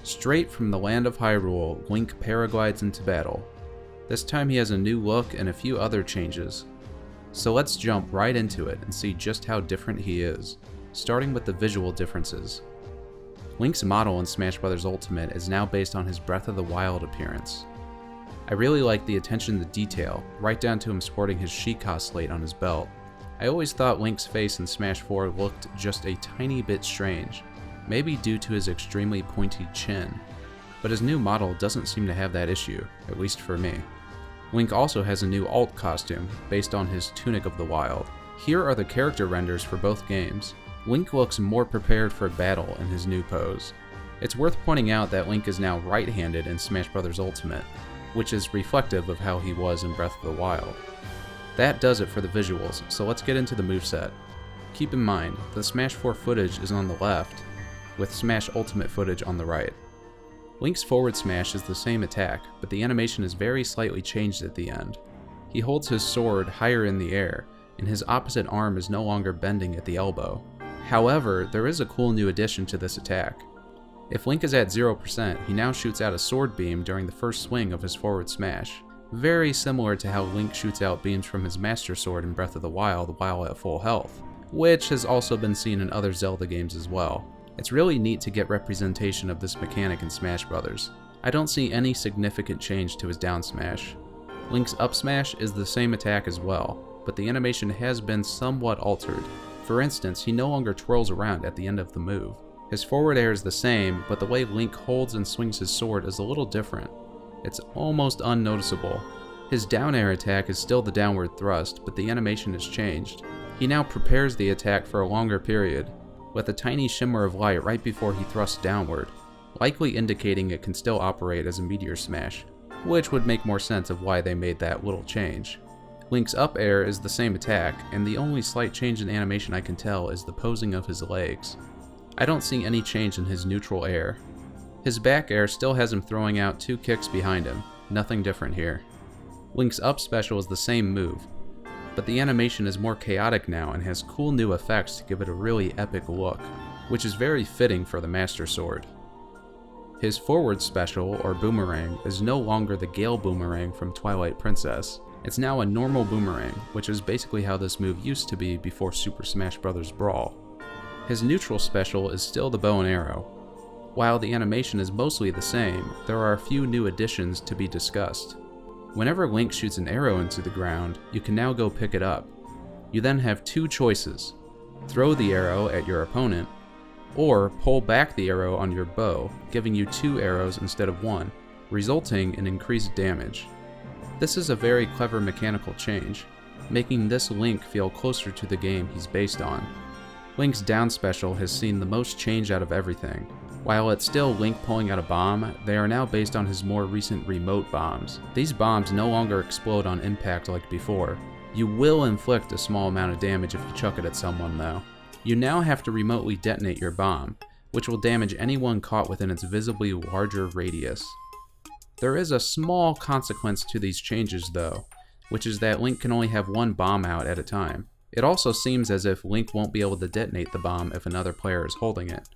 Straight from the land of Hyrule, Link paraglides into battle. This time he has a new look and a few other changes. So let's jump right into it and see just how different he is, starting with the visual differences. Link's model in Smash Bros. Ultimate is now based on his Breath of the Wild appearance. I really like the attention to detail, right down to him sporting his Sheikah slate on his belt. I always thought Link's face in Smash 4 looked just a tiny bit strange, maybe due to his extremely pointy chin, but his new model doesn't seem to have that issue, at least for me. Link also has a new alt costume, based on his Tunic of the Wild. Here are the character renders for both games. Link looks more prepared for battle in his new pose. It's worth pointing out that Link is now right-handed in Smash Bros. Ultimate, which is reflective of how he was in Breath of the Wild. That does it for the visuals, so let's get into the moveset. Keep in mind, the Smash 4 footage is on the left, with Smash Ultimate footage on the right. Link's forward smash is the same attack, but the animation is very slightly changed at the end. He holds his sword higher in the air, and his opposite arm is no longer bending at the elbow. However, there is a cool new addition to this attack. If Link is at 0%, he now shoots out a sword beam during the first swing of his forward smash, very similar to how Link shoots out beams from his Master Sword in Breath of the Wild while at full health, which has also been seen in other Zelda games as well. It's really neat to get representation of this mechanic in Smash Bros. I don't see any significant change to his down smash. Link's up smash is the same attack as well, but the animation has been somewhat altered. For instance, he no longer twirls around at the end of the move. His forward air is the same, but the way Link holds and swings his sword is a little different. It's almost unnoticeable. His down air attack is still the downward thrust, but the animation has changed. He now prepares the attack for a longer period, with a tiny shimmer of light right before he thrusts downward, likely indicating it can still operate as a meteor smash, which would make more sense of why they made that little change. Link's up air is the same attack, and the only slight change in animation I can tell is the posing of his legs. I don't see any change in his neutral air. His back air still has him throwing out 2 kicks behind him, nothing different here. Link's up special is the same move, but the animation is more chaotic now and has cool new effects to give it a really epic look, which is very fitting for the Master Sword. His forward special, or boomerang, is no longer the Gale Boomerang from Twilight Princess. It's now a normal boomerang, which is basically how this move used to be before Super Smash Bros. Brawl. His neutral special is still the bow and arrow. While the animation is mostly the same, there are a few new additions to be discussed. Whenever Link shoots an arrow into the ground, you can now go pick it up. You then have 2 choices: throw the arrow at your opponent, or pull back the arrow on your bow, giving you 2 arrows instead of 1, resulting in increased damage. This is a very clever mechanical change, making this Link feel closer to the game he's based on. Link's down special has seen the most change out of everything. While it's still Link pulling out a bomb, they are now based on his more recent remote bombs. These bombs no longer explode on impact like before. You will inflict a small amount of damage if you chuck it at someone though. You now have to remotely detonate your bomb, which will damage anyone caught within its visibly larger radius. There is a small consequence to these changes though, which is that Link can only have 1 bomb out at a time. It also seems as if Link won't be able to detonate the bomb if another player is holding it,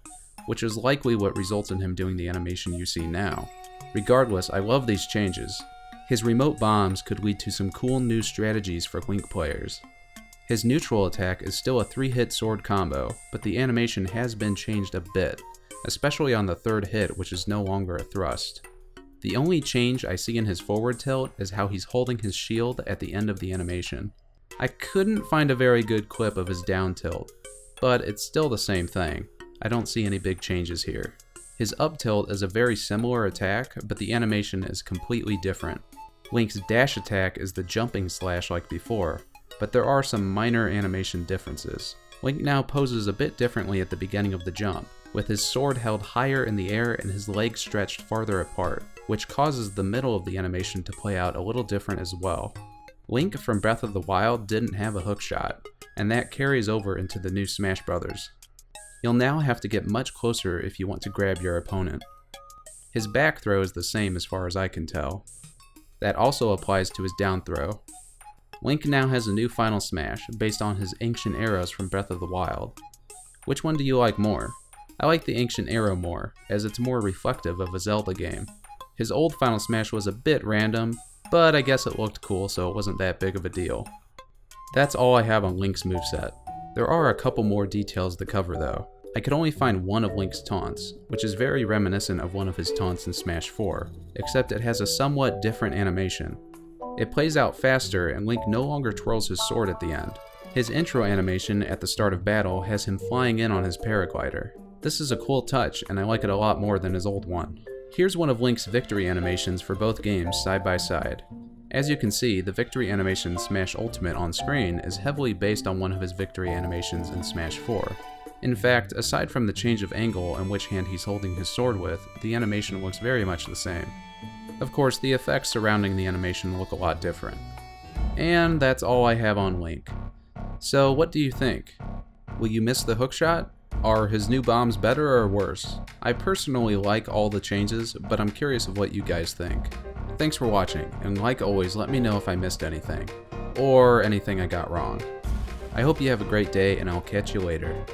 which is likely what results in him doing the animation you see now. Regardless, I love these changes. His remote bombs could lead to some cool new strategies for Link players. His neutral attack is still a 3-hit sword combo, but the animation has been changed a bit, especially on the 3rd hit, which is no longer a thrust. The only change I see in his forward tilt is how he's holding his shield at the end of the animation. I couldn't find a very good clip of his down tilt, but it's still the same thing. I don't see any big changes here. His up tilt is a very similar attack, but the animation is completely different. Link's dash attack is the jumping slash like before, but there are some minor animation differences. Link now poses a bit differently at the beginning of the jump, with his sword held higher in the air and his legs stretched farther apart, which causes the middle of the animation to play out a little different as well. Link from Breath of the Wild didn't have a hook shot, and that carries over into the new Smash Bros. You'll now have to get much closer if you want to grab your opponent. His back throw is the same as far as I can tell. That also applies to his down throw. Link now has a new final smash based on his ancient arrows from Breath of the Wild. Which one do you like more? I like the ancient arrow more, as it's more reflective of a Zelda game. His old Final Smash was a bit random, but I guess it looked cool so it wasn't that big of a deal. That's all I have on Link's moveset. There are a couple more details to cover though. I could only find one of Link's taunts, which is very reminiscent of one of his taunts in Smash 4, except it has a somewhat different animation. It plays out faster and Link no longer twirls his sword at the end. His intro animation at the start of battle has him flying in on his paraglider. This is a cool touch and I like it a lot more than his old one. Here's one of Link's victory animations for both games side by side. As you can see, the victory animation in Smash Ultimate on screen is heavily based on one of his victory animations in Smash 4. In fact, aside from the change of angle and which hand he's holding his sword with, the animation looks very much the same. Of course, the effects surrounding the animation look a lot different. And that's all I have on Link. So what do you think? Will you miss the hookshot? Are his new bombs better or worse? I personally like all the changes, but I'm curious of what you guys think. Thanks for watching, and like always, let me know if I missed anything, or anything I got wrong. I hope you have a great day, and I'll catch you later.